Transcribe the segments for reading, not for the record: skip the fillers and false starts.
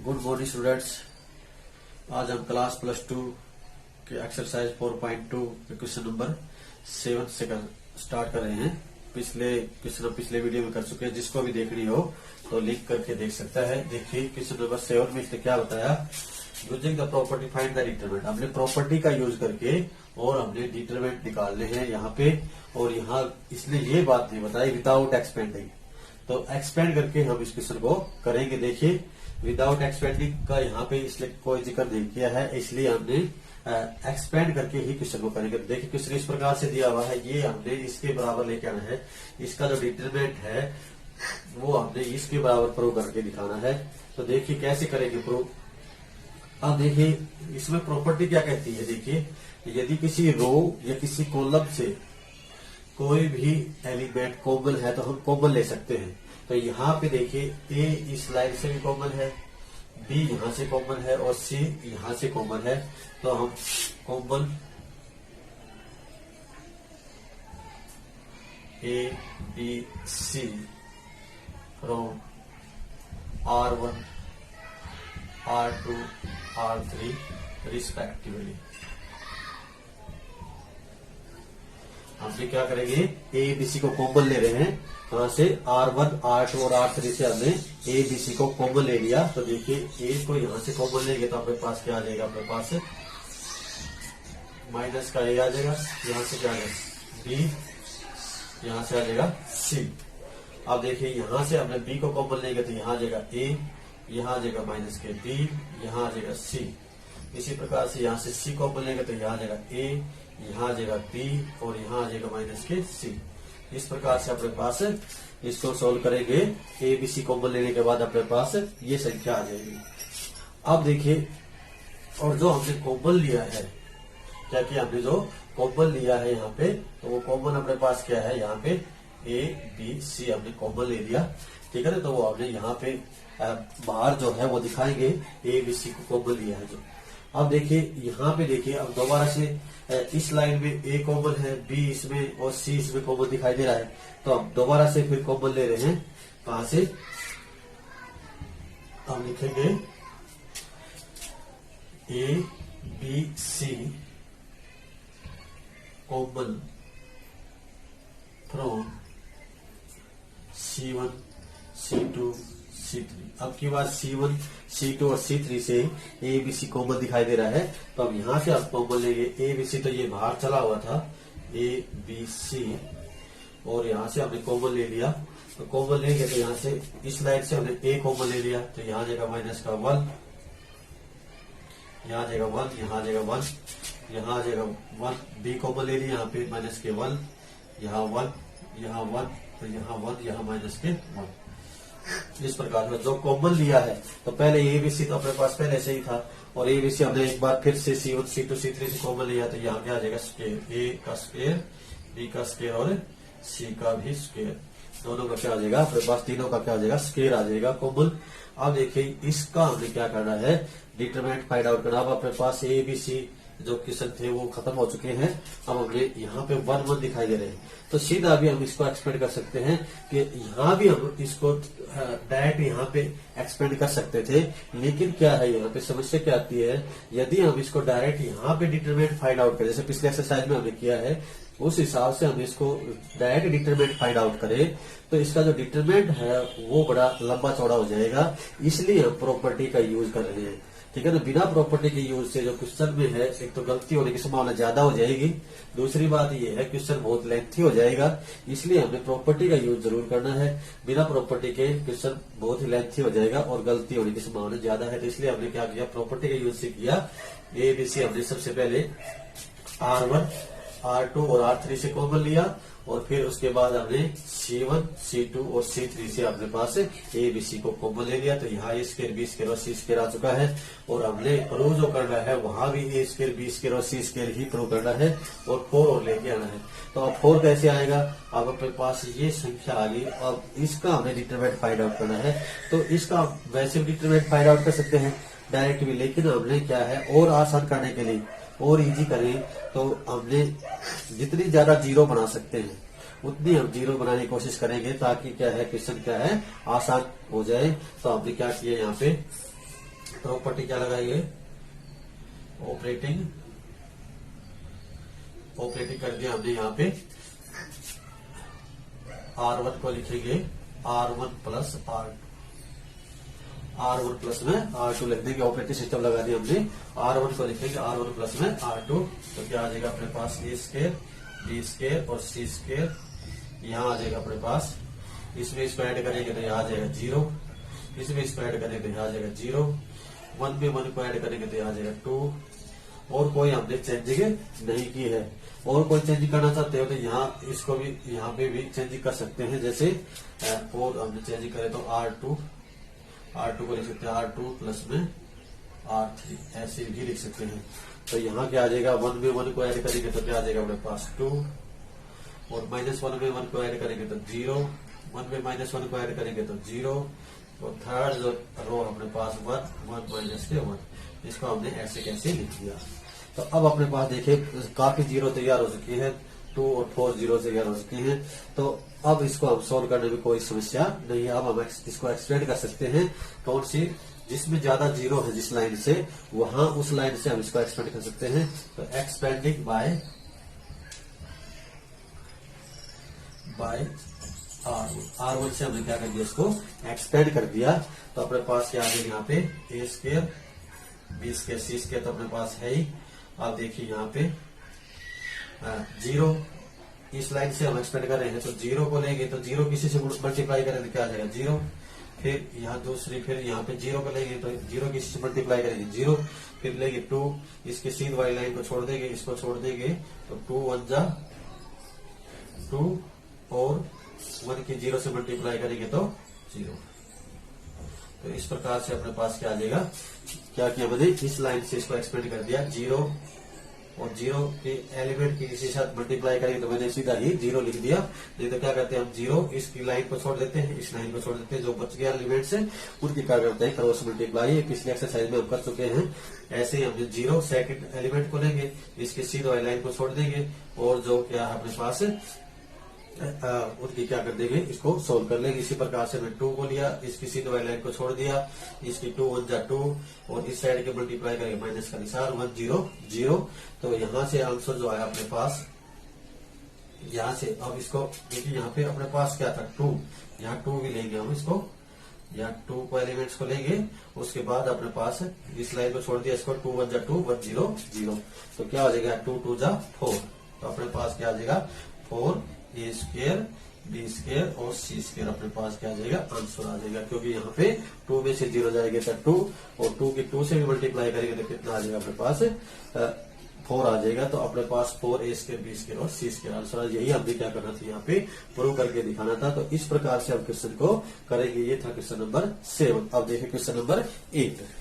Good morning students. आज हम class +2 के एक्सरसाइज 4.2 के क्वेश्चन नंबर 7 से स्टार्ट कर रहे हैं। पिछले क्वेश्चन पिछले वीडियो में कर चुके हैं, जिसको भी देखनी हो तो लिख करके देख सकता है। देखिए क्वेश्चन नंबर 7 में इसने क्या बताया, using the property find the determinant. हमने प्रॉपर्टी का यूज करके और हमने डिटरमिनेंट निकालने हैं यहाँ पे, और यहाँ इसने ये बात नहीं बताई विदाउट एक्सपेंडिंग, तो एक्सपेंड करके हम इस क्वेश्चन को करेंगे। देखिए विदाउट एक्सपेंडिंग का यहाँ पे इसलिए कोई जिक्र नहीं किया है, इसलिए हमने एक्सपेंड करके ही क्वेश्चन को करेंगे। देखिए क्वेश्चन इस प्रकार से दिया हुआ है, ये हमने इसके बराबर लेके आना है। इसका जो डिटरमिनेंट है वो हमने इसके बराबर प्रूव करके दिखाना है। तो देखिए कैसे करेंगे प्रूव। अब देखिए इसमें प्रॉपर्टी क्या कहती है। देखिए यदि किसी रो या किसी कॉलम से कोई भी एलिमेंट कॉमन है तो हम कॉमन ले सकते हैं। तो यहाँ पे देखिए ए इस लाइन से भी कॉमन है, बी यहाँ से कॉमन है और सी यहाँ से कॉमन है। तो हम common A B C from R1 R2 R3 respectively. हमने क्या करेंगे, ए बी सी को कॉमन ले रहे हैं। कहां से, R1 R2 और R3 से हमने ए बी सी को कॉमन ले लिया। तो देखिए ए को यहां से कॉमन लेंगे तो अपने पास क्या आ जाएगा, अपने पास माइनस का ए आ जाएगा। यहां से क्या आ जाएगा बी, यहां से आ जाएगा सी। अब देखिए यहां से हमने बी को कॉमन लेंगे तो यहां आ जाएगा ए, यहां आ जाएगा माइनस के बी, यहां आ जाएगा सी। इसी प्रकार से यहां से सी कॉमन लेंगे तो यहां आ जाएगा ए, यहाँ आ जाएगा बी और यहाँ आ जाएगा माइनस के सी। इस प्रकार से अपने पास इसको सोल्व करेंगे। ए बी सी कॉमन लेने के बाद अपने पास ये संख्या आ जाएगी। अब देखिए, और जो हमने कॉमन लिया है, क्या किया हमने, जो कॉमन लिया है यहाँ पे, तो वो कॉमन अपने पास क्या है, यहाँ पे ए बी सी हमने कॉमन ले लिया। ठीक है ना, तो वो हमने यहाँ पे बाहर जो है वो दिखाएंगे ए बी सी को कॉमन लिया है जो। अब देखिए यहाँ पे देखिए, अब दोबारा से इस लाइन में ए कॉमन है, बी इसमें और सी इसमें कॉमन दिखाई दे रहा है। तो अब दोबारा से फिर कॉमन ले रहे हैं। कहां से, हम लिखेंगे A B C common from C1 C2 C3। अब की बात C1 C2 और C3 से ए बी सी कॉमन दिखाई दे रहा है। तो अब यहां से आप कॉमन लेंगे ए बी सी, तो ये बाहर चला हुआ था ए बी सी, और यहां से हमने कॉमन ले लिया। तो कॉमन लेंगे तो यहां से इस लाइन से हमने ए कॉमन ले लिया, तो यहां आ जाएगा माइनस का 1, यहां आ जाएगा 1, यहां आ जाएगा 1, यहां आ जाएगा 1। बी कॉमन ले लिया, यहाँ पे माइनस के 1, यहाँ 1, यहाँ 1, तो यहाँ 1, यहाँ माइनस के 1। इस प्रकार में जो कॉमन लिया है, तो पहले ए बी सी तो अपने पास पहले से ही था, और ए बी सी हमने एक बार फिर से C1 C2 C3 से कॉमन लिया। तो यहाँ क्या आ जाएगा स्क्वायर, ए का स्क्वायर, बी का स्क्वायर और सी का भी स्क्वायर। दोनों का क्या आ जाएगा, अपने पास तीनों का क्या आ जाएगा, स्क्वायर आ जाएगा कॉमन। अब देखिए इसका हमने क्या करना है, डिटरमिनेंट फाइंड आउट करना। अब अपने पास ए बी सी जो क्वेश्चन थे वो खत्म हो चुके हैं। अब हमें यहाँ पे 1 1 दिखाई दे रहे हैं, तो सीधा भी हम इसको एक्सपेंड कर सकते हैं कि यहाँ भी हम इसको डायरेक्ट यहाँ पे एक्सपेंड कर सकते थे। लेकिन क्या है, यहाँ पे समस्या क्या आती है, यदि हम इसको डायरेक्ट यहाँ पे डिटरमिनेंट फाइंड आउट करें, जैसे पिछले एक्सरसाइज में हमने किया है, उस हिसाब से हम इसको डायरेक्ट डिटरमिनेंट फाइंड आउट करें तो इसका जो डिटरमिनेंट है वो बड़ा लंबा चौड़ा हो जाएगा। इसलिए हम प्रॉपर्टी का यूज कर रहे हैं। ठीक है ना, बिना प्रॉपर्टी के यूज से जो क्वेश्चन में है, एक तो गलती होने की संभावना ज्यादा हो जाएगी, दूसरी बात ये है क्वेश्चन बहुत लेंथी हो जाएगा। इसलिए हमें प्रॉपर्टी का यूज जरूर करना है। बिना प्रॉपर्टी के क्वेश्चन बहुत ही लेंथी हो जाएगा और गलती होने की संभावना ज्यादा है। तो इसलिए हमने क्या किया, प्रॉपर्टी का यूज से किया। ए बी सी हमने सबसे पहले R1 R2 और R3 से कॉमन लिया, और फिर उसके बाद हमने C1 C2 और C3 से अपने पास ए बी सी को कॉमन ले लिया। तो यहाँ ए स्क्वायर बी स्क्वायर और सी स्क्वायर आ चुका है, और हमने प्रूव जो करना है वहां भी ए स्क्वायर बी स्क्वायर और सी स्क्वायर ही प्रूव करना है, और 4 और लेके आना है। तो अब 4 कैसे आएगा, अब अपने पास ये संख्या आ गई। अब इसका हमें डिटरमिनेंट फाइंड आउट करना है। तो इसका वैसे भी डिटरमिनेंट फाइंड आउट कर सकते हैं डायरेक्ट भी, लेकिन हमने क्या है और आसान करने के लिए और इजी करें तो हमने जितनी ज्यादा जीरो बना सकते हैं उतनी हम जीरो बनाने की कोशिश करेंगे, ताकि क्या है क्वेश्चन क्या है आसान हो जाए। तो हमने क्या किया, यहाँ पे प्रॉपर्टी क्या लगाएंगे, ऑपरेटिंग कर दिया हमने यहाँ पे। R1 को लिखेंगे R1 प्लस R1 प्लस में R2 लिख देंगे, ऑपरेटिंग सिस्टम लगा दिया हमने। R1 को लिखेंगे R1 प्लस में R2, तो क्या आ जाएगा अपने पास A स्क्वायर B स्क्वायर और C स्क्वायर। यहाँ आ जाएगा अपने पास, इसमें इसको ऐड करेंगे तो यहाँ आ जाएगा 0, इसमें इसको ऐड करेंगे तो यहाँ आ जाएगा 0, 1 में 1 को ऐड करेंगे तो यहाँ आ जाएगा 2। और कोई हमने चेंजिंग नहीं की है। और कोई चेंज करना चाहते हो तो यहाँ इसको भी, यहाँ पे भी चेंज कर सकते हैं। जैसे और हमने चेंज करे तो R2 को लिख सकते हैं R2 प्लस में R3, ऐसे भी लिख सकते हैं। तो यहाँ क्या आ जाएगा, 1 में 1 को ऐड करेंगे तो क्या आ जाएगा अपने पास 2, और -1 में 1 को ऐड करेंगे तो 0, 1 में -1 को ऐड करेंगे तो 0, और थर्ड जो रो अपने पास 1 माइनस के 1, इसको हमने ऐसे कैसे लिख दिया। तो अब अपने पास देखिए काफी जीरो तैयार हो चुकी है, 2 और 4 जीरो तैयार हो चुकी हैं। तो अब इसको हम सोल्व करने में कोई समस्या नहीं है। अब हम इसको एक्सपेंड कर सकते हैं, कौन सी, जिसमें ज्यादा जीरो है जिस लाइन से, वहां उस लाइन से हम इसको एक्सपेंड कर सकते हैं। तो एक्सपेंडिंग बाय R1 से हमने क्या कर दिया, इसको एक्सपेंड कर दिया। तो अपने पास क्या आ गया यहाँ पे A square B square C square, तो अपने पास है ही। आप देखिए यहाँ पे 0, इस लाइन से हम एक्सपेंड कर रहे हैं, तो 0 को लेंगे तो 0 किसी से मल्टीप्लाई करेंगे तो क्या आ जाएगा 0। फिर यहाँ दूसरी, फिर यहाँ पे 0 को लेंगे तो 0 किसी से मल्टीप्लाई करेंगे 0, फिर लेंगे 2, इसके सीध वाली लाइन को छोड़ देंगे, इसको छोड़ देंगे तो 2 1 जा 2, और 1 की 0 से मल्टीप्लाई करेंगे तो 0। तो इस प्रकार से अपने पास क्या आ जाएगा, क्या किया मैंने, इस लाइन से इसको एक्सपेंड कर दिया 0, और 0 के एलिमेंट की किसी साथ मल्टीप्लाई करेंगे तो मैंने सीधा ही 0 लिख दिया। नहीं तो क्या करते हैं हम 0 इसकी लाइन को छोड़ देते हैं, इस लाइन को छोड़ देते हैं, जो बच गया एलिमेंट से उनकी क्या करते हैं क्रॉस मल्टीप्लाई। पिछले एक्सरसाइज में हम कर चुके हैं। ऐसे ही हम 0 सेकंड एलिमेंट को लेंगे, इसकी सीधी वाली लाइन को छोड़ देंगे, और जो क्या है अपने पास उनकी क्या कर देंगे, इसको सोल्व कर लेंगे। इसी प्रकार से मैं 2 को लिया, इसकी सीधी वाली लाइन को छोड़ दिया, इसकी 2 1 जा 2, और इस साइड के मल्टीप्लाई करेंगे माइनस का निशान 1 0 0। तो यहाँ से आंसर जो आया अपने पास, यहाँ से अब इसको देखिए, यहाँ पे अपने पास क्या था 2, यहाँ 2 भी लेंगे हम इसको, यहाँ 2 को एलिमेंट्स को लेंगे, उसके बाद अपने पास इस लाइन को छोड़ दिया, इसको 2 1 जा 2 1 0 0। तो क्या हो जाएगा 2 2 जा 4। तो अपने पास क्या आ जाएगा 4 A स्क्वायर B स्क्वायर और C स्क्वायर, अपने पास क्या आ जाएगा आंसर आ जाएगा। क्योंकि यहाँ पे 2 में से 0 जाएगा तो 2, और 2 की 2 से भी मल्टीप्लाई करेंगे तो कितना आ जाएगा अपने पास 4 आ जाएगा। तो अपने पास 4 A स्क्वायर B स्क्वायर और C स्क्वायर आंसर, यही हमने क्या करना था यहाँ पे प्रूव करके दिखाना था। तो इस प्रकार से हम क्वेश्चन को करेंगे। ये था क्वेश्चन नंबर 7। अब देखिए क्वेश्चन नंबर 8।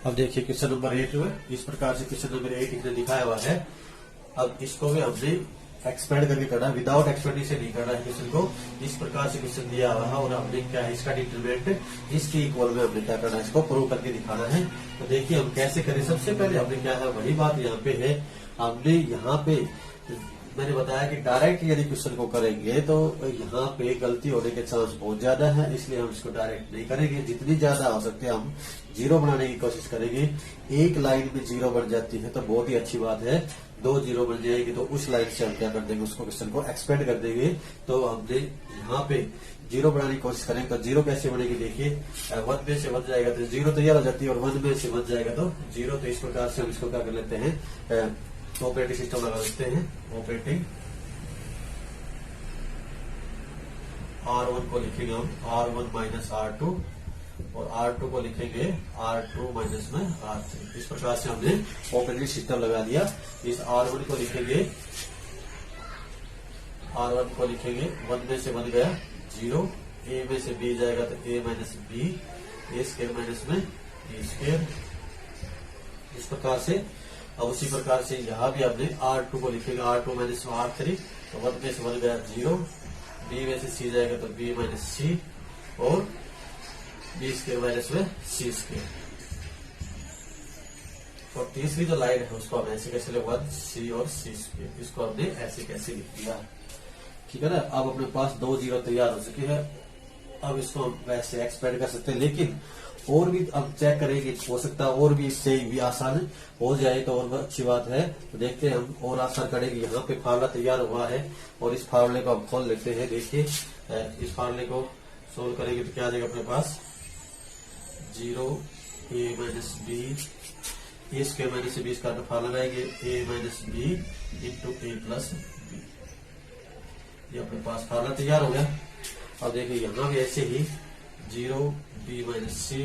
अब देखिए क्वेश्चन नंबर 8 में इस प्रकार से क्वेश्चन नंबर 8 इसने दिखाया हुआ है। अब इसको भी हमने एक्सपेंड करके करना, विदाउट एक्सपेंडिंग से नहीं करना है क्वेश्चन को। इस प्रकार से क्वेश्चन दिया हुआ है, और हमने क्या है इसका डिटरमिनेंट इसके इक्वल में हमने क्या करना है, इसको प्रूव करके दिखाना है। तो देखिए हम कैसे करें। सबसे पहले हमने क्या है, वही बात यहाँ पे है, हमने यहाँ पे मैंने बताया कि डायरेक्ट यदि क्वेश्चन को करेंगे तो यहाँ पे गलती होने के चांस बहुत ज्यादा है, इसलिए हम इसको डायरेक्ट नहीं करेंगे। जितनी ज्यादा हो सकते हैं हम 0 बनाने की कोशिश करेंगे। एक लाइन में 0 बन जाती है तो बहुत ही अच्छी बात है, 2 0 बन जाएगी तो उस लाइन से हम क्या कर देंगे, उसको क्वेश्चन को एक्सपेंड कर देंगे। तो हमने यहाँ पे 0 बनाने की कोशिश करेंगे तो 0 कैसे बनेगी, देखिए 1 में से बन जाएगा तो 0 तैयार हो जाती है, और 1 में से बन जाएगा तो 0। तो इस प्रकार से हम इसको क्या कर लेते हैं, ऑपरेटिंग सिस्टम लगा देते हैं। ऑपरेटिंग R1 को लिखेंगे हम R1 माइनस R2, और R2 को लिखेंगे R2 माइनस में R3। इस प्रकार से हमने ऑपरेटिंग सिस्टम लगा दिया। इस R1 को लिखेंगे, R1 को लिखेंगे 1 में से बन गया 0, A में से B जाएगा तो A minus B, A square minus में B स्क्वायर। इस प्रकार से अब उसी प्रकार से यहाँ भी हमने R2 को लिखेंगे R2 माइनस R3, तो 1 में से बन गया 0, B में से C जाएगा तो B माइनस C, और B स्क्वायर माइनस में C स्क्वायर। और तीसरी जो लाइन है उसको हम ऐसे कैसे लिख 1c और c स्क्वायर, इसको हमने ऐसे कैसे लिख दिया। ठीक है ना। अब अपने पास 2 जीरो तैयार हो चुके हैं। अब इसको हम वैसे एक्सपेंड कर सकते हैं, लेकिन और भी अब चेक करेंगे, हो सकता है और भी इससे भी आसान हो जाए तो और अच्छी बात है। तो देखते हैं हम और आसान करेंगे। यहाँ पे फार्मूला तैयार हुआ है और इस फार्मूले को हम खोल लेते हैं। देखिए इस फार्मूले को सोल्व करेंगे तो क्या आ जाएगा अपने पास 0 a minus B, A square minus B इसका फार्मूला लगाएंगे a minus B into A plus B. ये अपने पास फार्मूला तैयार हो गया। अब देखिए यहाँ भी ऐसे ही 0 b माइनस सी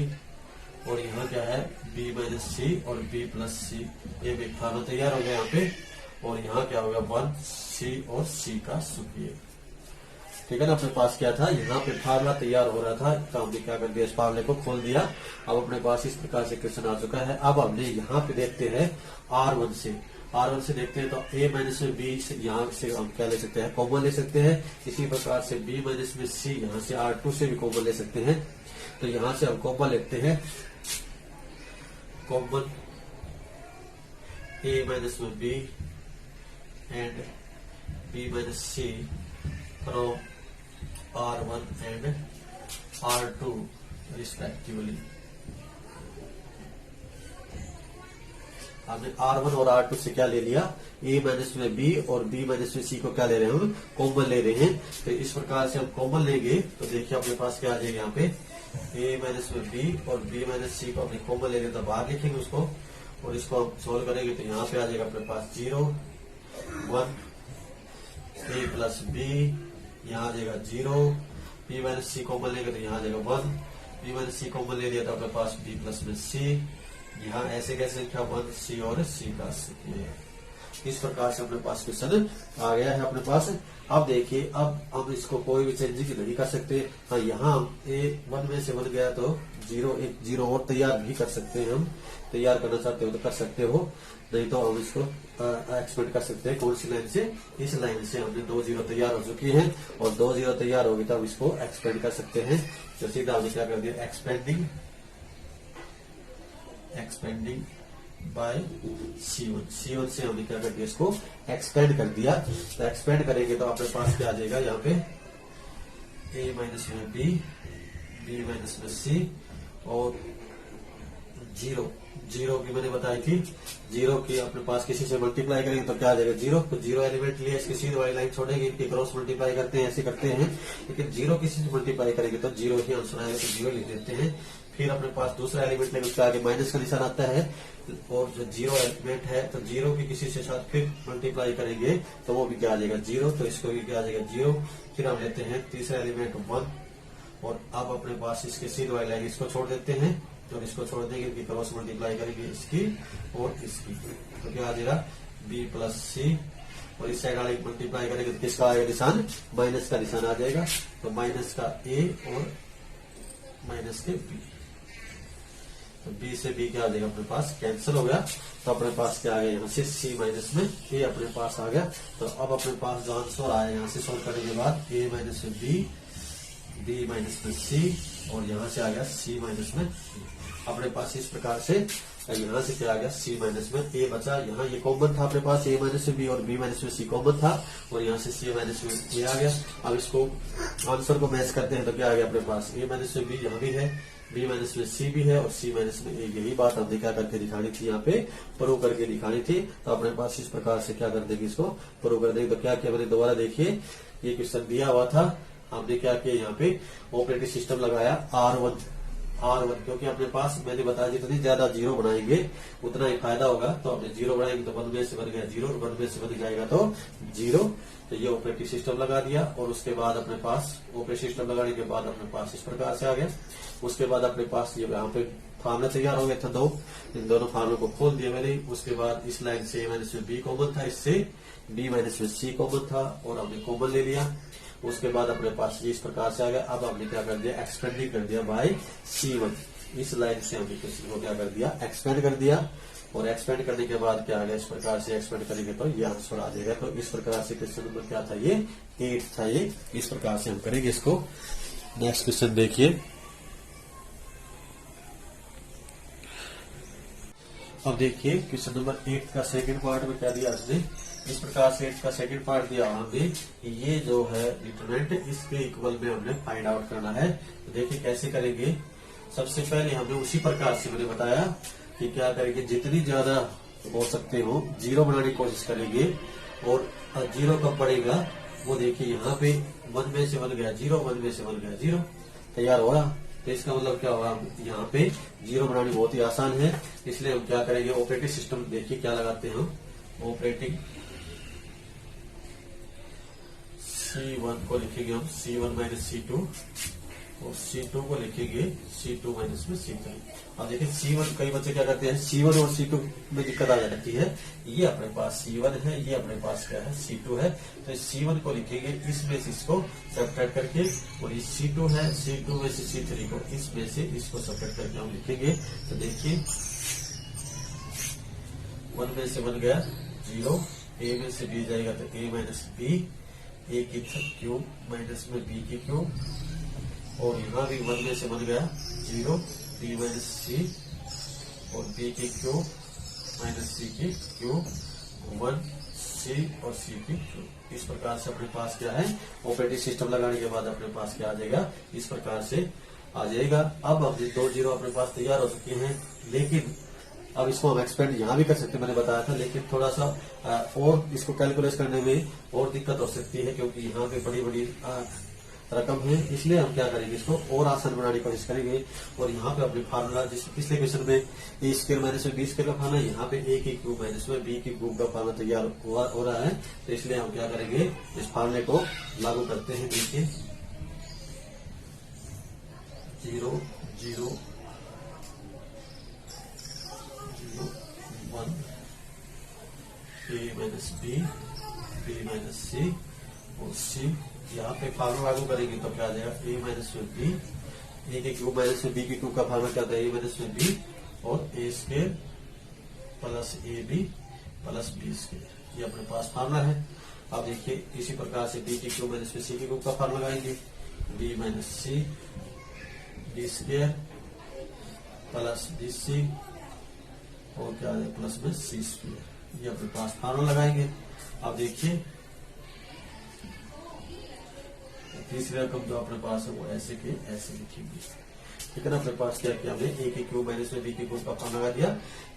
और यहाँ क्या है b माइनस सी और b प्लस सी, ये भी फार्मूला तैयार हो गया यहाँ पे। और यहाँ क्या होगा 1 c और c का सुपीरियर। ठीक है ना। अपने पास क्या था, यहाँ पे फार्मूला तैयार हो रहा था, तो हमने क्या कर दिया, इस फार्मूले को खोल दिया। अब अपने पास इस प्रकार से क्वेश्चन आ चुका है। अब हमने यहाँ पे देखते हैं R1 से देखते हैं तो a माइनस में b से यहाँ से हम क्या ले सकते हैं, कॉमन ले सकते हैं। इसी प्रकार से b माइनस में c, यहाँ से R2 से भी कॉमन ले सकते हैं। तो यहाँ से हम कॉमन लेते हैं, कॉमन a माइनस में b and b minus c from R1 and R2 respectively. हमने R1 और R2 से क्या ले लिया, a माइनस में b और b माइनस में c को क्या ले रहे हैं, हम कॉमन ले रहे हैं। तो इस प्रकार से हम कॉमन लेंगे तो देखिए अपने पास क्या आ जाएगा, यहाँ पे a माइनस में b और b माइनस c को अपने कॉमन ले लेते, तो बाहर लिखेंगे उसको और इसको हम सोल्व करेंगे तो यहाँ पे आ जाएगा अपने पास 0 1 a प्लस b, यहाँ आ जाएगा 0 b माइनस c कॉमन लेंगे तो यहाँ आ जाएगा 1, b माइनस c कॉमन ले लिया तो अपने पास b प्लस में c, यहाँ ऐसे कैसे लिखा 1 c और c का सुपीरियर। इस प्रकार से अपने पास क्वेश्चन आ गया है अपने पास। अब देखिए, अब हम इसको कोई भी चेंजिंग नहीं कर सकते। हाँ, यहाँ हम a 1 में से बन गया तो 0 एक 0 और तैयार भी कर सकते हैं। हम तैयार करना चाहते हो तो कर सकते हो, नहीं तो हम इसको एक्सपेंड कर सकते हैं। कौन सी लाइन से, इस लाइन से हमने 2 जीरो तैयार हो चुकी है और 2 जीरो तैयार होगी तो हम इसको एक्सपेंड कर सकते हैं। तो सीधा हमने क्या कर दिया, एक्सपेंडिंग बाय C1 से हमने क्या कर दिया, इसको एक्सपेंड कर दिया। तो एक्सपेंड करेंगे तो अपने पास क्या आ जाएगा, यहाँ पे a माइनस में b माइनस में c और 0 की मैंने बताई थी, 0 की अपने पास किसी से मल्टीप्लाई करेंगे तो क्या आ जाएगा 0। तो 0 एलिमेंट लिया, इसकी सीधी वाली लाइन छोड़ेंगे, इनकी क्रॉस मल्टीप्लाई करते हैं, ऐसे करते हैं। लेकिन 0 किसी से मल्टीप्लाई करेंगे तो 0 ही आंसर आएगा, तो 0 लिख देते हैं। फिर अपने पास दूसरा एलिमेंट लेंगे, उसके आगे माइनस का निशान आता है और जो 0 एलिमेंट है तो 0 की किसी से साथ फिर मल्टीप्लाई करेंगे तो वो भी क्या आ जाएगा 0, तो इसको भी क्या आ जाएगा 0। फिर हम लेते हैं तीसरा एलिमेंट 1 और अब अपने पास इसके सीध वाली लाइन इसको छोड़ देते हैं, तो इसको छोड़ देंगे, इनकी क्रॉस मल्टीप्लाई करेंगे इसकी और इसकी, तो क्या आ जाएगा b प्लस सी और इस साइड वाले मल्टीप्लाई करेंगे तो किसका आएगा निशान, माइनस का निशान आ जाएगा। तो माइनस का a और माइनस के b, तो b से b क्या आ जाएगा अपने पास, कैंसिल हो गया। तो अपने पास क्या आ गया, यहाँ से c माइनस में a अपने पास आ गया। तो अब अपने पास जो आंसर आया, यहाँ से सोल्व करने के बाद a माइनस में b माइनस में c और यहाँ से आ गया c माइनस में b। अपने पास इस प्रकार से यहाँ से क्या आ गया, c माइनस में a बचा, यहाँ ये कॉमन था अपने पास, a माइनस में b और b माइनस में c कॉमन था और यहाँ से c माइनस में a आ गया। अब इसको आंसर को मैच करते हैं तो क्या आ गया अपने पास, a माइनस में b यहाँ भी है, b माइनस में c भी है और c माइनस में a। यही बात हमने क्या करके दिखानी थी, यहाँ पे प्रूव करके दिखानी थी। तो अपने पास इस प्रकार से क्या कर देंगे, इसको प्रूव कर देंगे। तो क्या किया मैंने, दोबारा देखिए, ये क्वेश्चन दिया हुआ था, हमने क्या किया, यहाँ पे ऑपरेटिंग सिस्टम लगाया R1, क्योंकि अपने पास मैंने बताया जितनी ज्यादा जीरो बनाएंगे उतना ही फायदा होगा। तो हमने जीरो बनाएंगे तो 1 में से बन गया 0, 1 में से बन जाएगा तो 0। तो ये ऑपरेटिंग सिस्टम लगा दिया और उसके बाद अपने पास ऑपरेटिंग सिस्टम लगाने के बाद अपने पास इस प्रकार से आ गया। उसके बाद अपने पास ये यहाँ पे फार्मूला तैयार हो गया था, इन दोनों फार्मूलों को खोल दिया मैंने। उसके बाद इस लाइन से a माइनस में b कॉमन था, इससे b माइनस में c कॉमन था और हमने कॉमन ले लिया। उसके बाद अपने पास ये इस प्रकार से आ गया। अब हमने क्या कर दिया, एक्सपेंडिंग कर दिया बाय C1। इस लाइन से हमने क्वेश्चन को क्या कर दिया, एक्सपेंड कर दिया और एक्सपेंड करने के बाद क्या आ गया, इस प्रकार से एक्सपेंड करेंगे तो ये आंसर आ जाएगा। तो इस प्रकार से क्वेश्चन नंबर क्या था, ये 8 था। ये इस प्रकार से हम करेंगे इसको। नेक्स्ट क्वेश्चन देखिए, अब देखिए क्वेश्चन नंबर 8 का सेकंड पार्ट में क्या दिया उसने, इस प्रकार से 8 का सेकंड पार्ट दिया हमने, ये जो है डिटरमिनेंट इसके इक्वल में हमने फाइंड आउट करना है। तो देखिए कैसे करेंगे। सबसे पहले हमने उसी प्रकार से मैंने बताया कि क्या करेंगे, जितनी ज्यादा हो सकते हो जीरो बनाने की कोशिश करेंगे। और जीरो कब पड़ेगा वो देखिए, यहाँ पे 1 में से 1 गया 0, 1 में से 1 गया 0, तैयार हो रहा। तो इसका मतलब क्या होगा, यहाँ पे जीरो बनानी बहुत ही आसान है। इसलिए हम क्या करेंगे, ऑपरेटिंग सिस्टम देखिए क्या लगाते हैं हम, ऑपरेटिंग C1 को लिखेंगे हम C1 माइनस C2, और C2 को लिखेंगे C2 माइनस में C3। अब देखिए C1, कई बच्चे क्या करते हैं C1 और C2 में दिक्कत आ जाती है। ये अपने पास C1 है, ये अपने पास क्या है C2 है। तो इस C1 को लिखेंगे इसमें से इसको सब्ट्रैक्ट करके, और ये C2 है, C2 में से C3 को इसमें से इसको सब्ट्रैक्ट करके हम लिखेंगे। तो देखिए 1 में से 1 गया 0, A में से B जाएगा तो A माइनस B, A की क्यूब माइनस में B की क्यूब, और यहाँ भी 1 में से 1 गया 0, B माइनस C, और B की क्यूब माइनस C की क्यूब, 1 C और C की क्यूब। इस प्रकार से अपने पास क्या है, ऑपरेटिंग सिस्टम लगाने के बाद अपने पास क्या आ जाएगा, इस प्रकार से आ जाएगा। अब अपने 2 जीरो अपने पास तैयार हो चुके हैं, लेकिन अब इसको हम एक्सपेंड यहाँ भी कर सकते हैं, मैंने बताया था, लेकिन थोड़ा सा और इसको कैलकुलेट करने में और दिक्कत हो सकती है, क्योंकि यहाँ पे बड़ी बड़ी रकम है। इसलिए हम क्या करेंगे, इसको और आसान बनाने की कोशिश करेंगे। और यहाँ पे अपने फार्मूला, जिस पिछले क्वेश्चन में ए स्क्वायर माइनस में बी स्क्वायर का फार्मूला, यहाँ पे ए की क्यूब माइनस में बी की क्यूब का फार्मूला तैयार हो रहा है। तो इसलिए हम क्या करेंगे, इस फार्मूले को लागू करते हैं। देखिए 0 0 1 ए माइनस बी, बी माइनस सी, और सी। यहाँ पे फार्मूला लागू करेंगे तो क्या आ जाएगा, ए माइनस में बी, ए के क्यूब माइनस में बी की क्यूब का फार्मूला क्या था, ए माइनस में बी, और A square plus A B plus B square. ये अपने पास फार्मूला है। अब देखिए इसी प्रकार से बी की क्यूब माइनस में सी की क्यूब का फार्मूला लगाएंगे, B minus C B square plus B C, और क्या है प्लस में सी स्क्वायर। ये अपने पास फार्मूला लगाएंगे। अब देखिए तीसरी रकम जो अपने पास है वो ऐसे के ऐसे लिखेंगे। ठीक है ना, अपने पास क्या किया हमने, ए की क्यूब माइनस में बी की क्यूब का फॉर्म लगा दिया,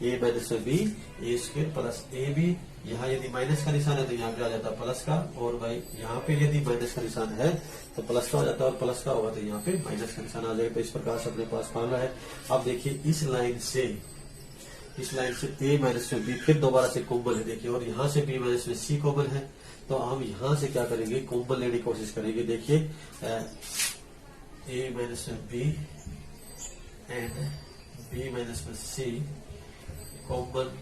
ए माइनस में B, A square plus A B. यहाँ यदि माइनस का निशान है तो यहाँ पे आ जाता है प्लस का, और भाई यहाँ पे यदि माइनस का निशान है तो प्लस का हो जाता है, और प्लस का होगा तो यहाँ पे माइनस का निशान आ जाएगा। तो इस प्रकार से अपने पास फॉर्मूला है। अब देखिए इस लाइन से ए माइनस में बी फिर दोबारा से कॉमन है, देखिए, और यहाँ से बी माइनस में सी कॉमन है। तो हम यहाँ से क्या करेंगे, कॉमन लेने की कोशिश करेंगे। देखिए ए माइनस में बी एंड बी माइनस में सी common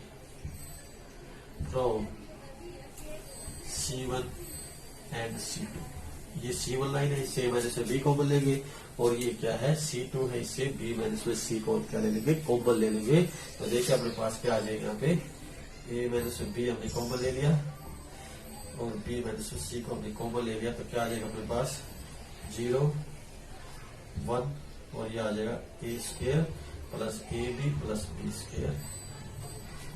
from C1 and C2। ये C1 लाइन है, इससे ए माइनस में बी कॉमन लेंगे, और ये क्या है C2 है, इससे बी माइनस में सी को क्या ले लेंगे, कॉमन ले लेंगे। तो देखिए अपने पास क्या आ जाएगा, यहाँ पे ए माइनस में बी हमने कॉमन ले लिया, और बी माइनस में सी को हमने कॉमन ले लिया। तो क्या आ जाएगा अपने पास 0 1, और ये आ जाएगा A square plus A B plus B square.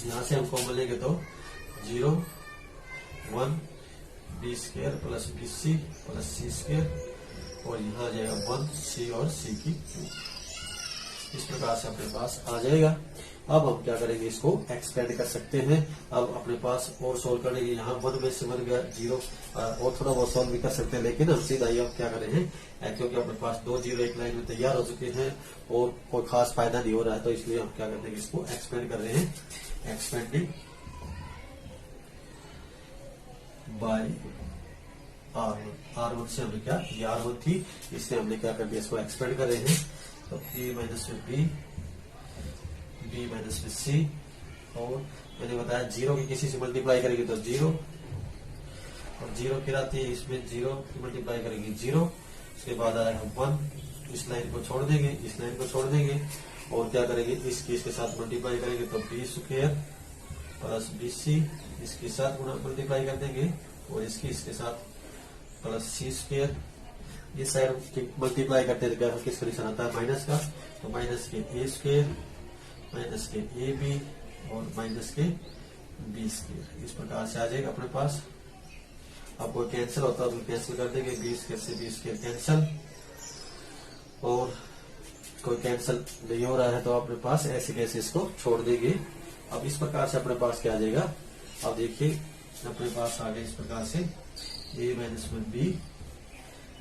यहाँ से हम कॉमन लेंगे तो 0 1 B square plus B C plus C square, और यहाँ आ जाएगा 1 सी और सी की क्यूब। इस प्रकार से अपने पास आ जाएगा। अब हम क्या करेंगे, इसको एक्सपेंड कर सकते हैं। अब अपने पास और सोल्व करने के, यहाँ 1 में से 1 गया 0, और थोड़ा बहुत सोल्व भी कर सकते हैं, लेकिन हम सीधा ही अब क्या करें हैं, क्योंकि अपने पास 2 जीरो एक लाइन में तैयार हो चुके हैं और कोई खास फायदा नहीं हो रहा है, तो इसलिए हम क्या करते हैं, इसको एक्सपेंड कर रहे हैं। एक्सपेंडिंग बाय R1 से हमने क्या, ये R1 थी, इससे हमने क्या कर दिया, इसको एक्सपेंड कर रहे हैं। तो ए माइनस में बी, बी माइनस में सी, और मैंने बताया 0 की किसी से मल्टीप्लाई करेंगे तो 0, और 0 गिराती है, इसमें 0 की मल्टीप्लाई करेंगे 0, उसके बाद आएगा 1, इस लाइन को छोड़ देंगे, इस लाइन को छोड़ देंगे, और क्या करेंगे, इसके साथ मल्टीप्लाई करेंगे तो B square plus B C, इसके साथ मल्टीप्लाई कर देंगे, और इसके साथ प्लस सी स्क्वायर। ये साइड मल्टीप्लाई करते हैं तो किसका निशान आता है, माइनस का, तो माइनस के ए स्क्वायर माइनस के ए बी और माइनस के बी स्क्वायर। इस प्रकार से आ जाएगा अपने पास। अब कोई कैंसिल होता है तो कैंसिल कर देंगे, बी स्क्वायर से बी स्क्वायर कैंसिल, और कोई कैंसिल नहीं हो रहा है तो अपने पास ऐसे कैसे इसको छोड़ देंगे। अब इस प्रकार से अपने पास क्या आ जाएगा, अब देखिए अपने पास आ गया इस प्रकार से ए माइनस में बी,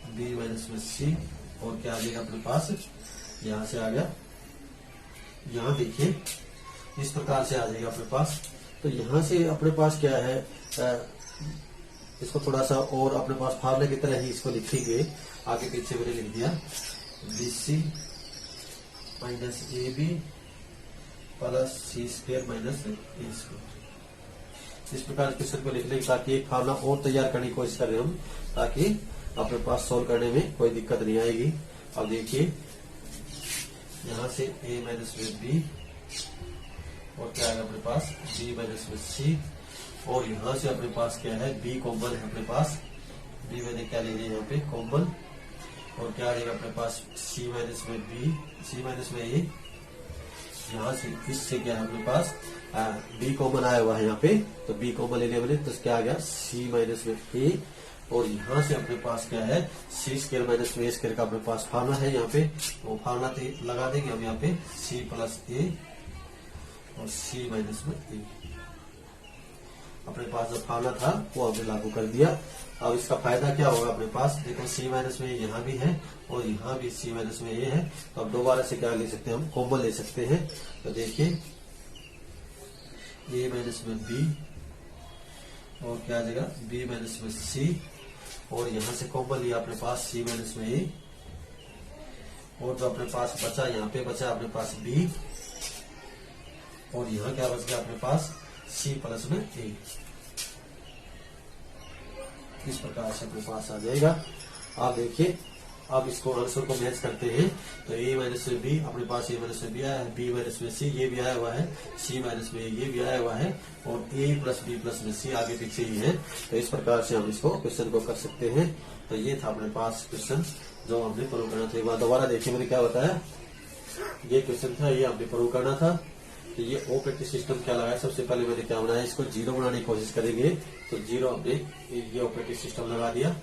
बी माइनस में सी, और क्या आ जाएगा अपने पास, यहां से आ गया, यहां देखिए इस प्रकार से आ जाएगा अपने पास। तो यहां से अपने पास क्या है, इसको थोड़ा सा और अपने पास फार्मूले की तरह ही इसको लिखेंगे, आगे पीछे मैंने लिख दिया B C minus A B plus C square minus A square. इस प्रकार क्वेश्चन को लिख लेंगे ताकि एक फार्मूला और तैयार करने की कोशिश करें हम, ताकि अपने पास सोल्व करने में कोई दिक्कत नहीं आएगी। अब देखिए यहां से a माइनस में बी, और क्या आएगा अपने पास b माइनस में सी, और यहां से अपने पास क्या है b कॉमन है अपने पास, b मैंने क्या ले लिया यहाँ पे कॉमन, और क्या आ जाएगा अपने पास c माइनस में b, c माइनस में a, यहाँ से इससे क्या है अपने पास b कॉमन आया हुआ है यहाँ पे, तो b कॉमन ले लिया मैंने, तो क्या आ गया c माइनस में a, और यहाँ से अपने पास क्या है सी स्क्वायर माइनस में ए स्क्वायर का अपने पास फार्मूला है यहाँ पे, वो फार्मूला लगा देंगे हम यहाँ पे c प्लस ए और c माइनस में ए। अपने पास जो फार्मूला था वो हमने लागू कर दिया। अब इसका फायदा क्या होगा अपने पास, देखो c माइनस में यहाँ भी है और यहाँ भी c माइनस में ए है, तो अब दोबारा से क्या ले सकते हैं हम, कॉमन ले सकते हैं। तो देखिए a माइनस में b, और क्या आ जाएगा b माइनस में c, और यहाँ से कॉमन लिया अपने पास c माइनस में a, और जो अपने पास बचा यहाँ पे बचा अपने पास b, और यहाँ क्या बच गया अपने पास c प्लस में a। इस प्रकार से अपने पास आ जाएगा। आप देखिए अब इसको आंसर को मैच करते हैं, तो a माइनस में b अपने पास a माइनस में b आया है, b माइनस में c ये भी आया हुआ है, c माइनस में ये भी आया हुआ है, और a प्लस b प्लस में c आगे पीछे ही है। तो इस प्रकार से हम इसको क्वेश्चन को कर सकते हैं। तो ये था अपने पास क्वेश्चन जो हमने प्रूव करना था। एक बार दोबारा देखिए मैंने क्या बताया, ये क्वेश्चन था, ये हमने प्रूव करना था। तो ये ऑपरेटिंग सिस्टम क्या लगाया, सबसे पहले मैंने क्या बनाया, इसको जीरो बनाने की कोशिश करेंगे, तो जीरो हमने ये ऑपरेटिंग सिस्टम लगा दिया,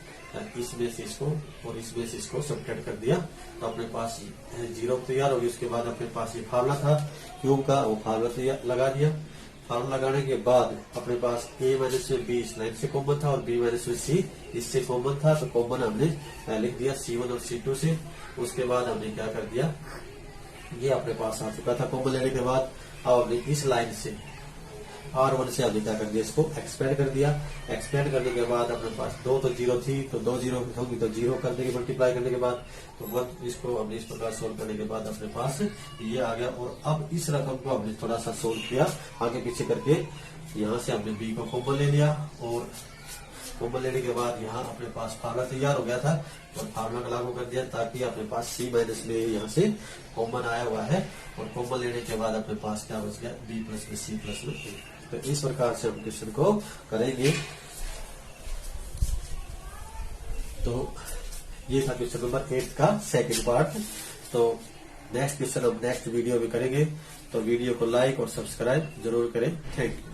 इसमें से इसको और इसमें से इसको सबट्रैक्ट कर दिया, तो अपने पास जीरो तैयार होगी। उसके बाद अपने पास ये फार्मूला था क्यूब का, वो फार्मूला लगा दिया। फार्मूला लगाने के बाद अपने पास a माइनस में b इस लाइन से कॉमन था, और b माइनस में c इससे कॉमन था, तो कॉमन हमने लिख दिया c1 और c2 से। उसके बाद हमने क्या कर दिया, ये अपने पास आ चुका था कॉमन लेने के बाद। अब हमने इस लाइन से R1 से हमने क्या कर दिया, इसको एक्सपेंड कर दिया। एक्सपेंड करने के बाद अपने पास दो तो जीरो थी, तो दो जीरो होगी तो जीरो कर देंगे मल्टीप्लाई करने के बाद, तो वन इसको हमने इस प्रकार सोल्व करने के बाद अपने पास ये आ गया। और अब इस रकम को हमने थोड़ा सा सोल्व किया आगे पीछे करके, यहाँ से हमने b को कॉमन ले लिया, और कॉमन लेने के बाद यहाँ अपने पास फार्मूला तैयार हो गया था, और फार्मूला लागू कर दिया ताकि अपने पास c माइनस में यहाँ से कॉमन आया हुआ है, और कॉमन लेने के बाद अपने पास क्या बच गया b प्लस में c प्लस में a। तो इस प्रकार से हम क्वेश्चन को करेंगे। तो ये था क्वेश्चन नंबर 8 का सेकंड पार्ट। तो नेक्स्ट क्वेश्चन हम नेक्स्ट वीडियो में करेंगे, तो वीडियो को लाइक और सब्सक्राइब जरूर करें। Thank you.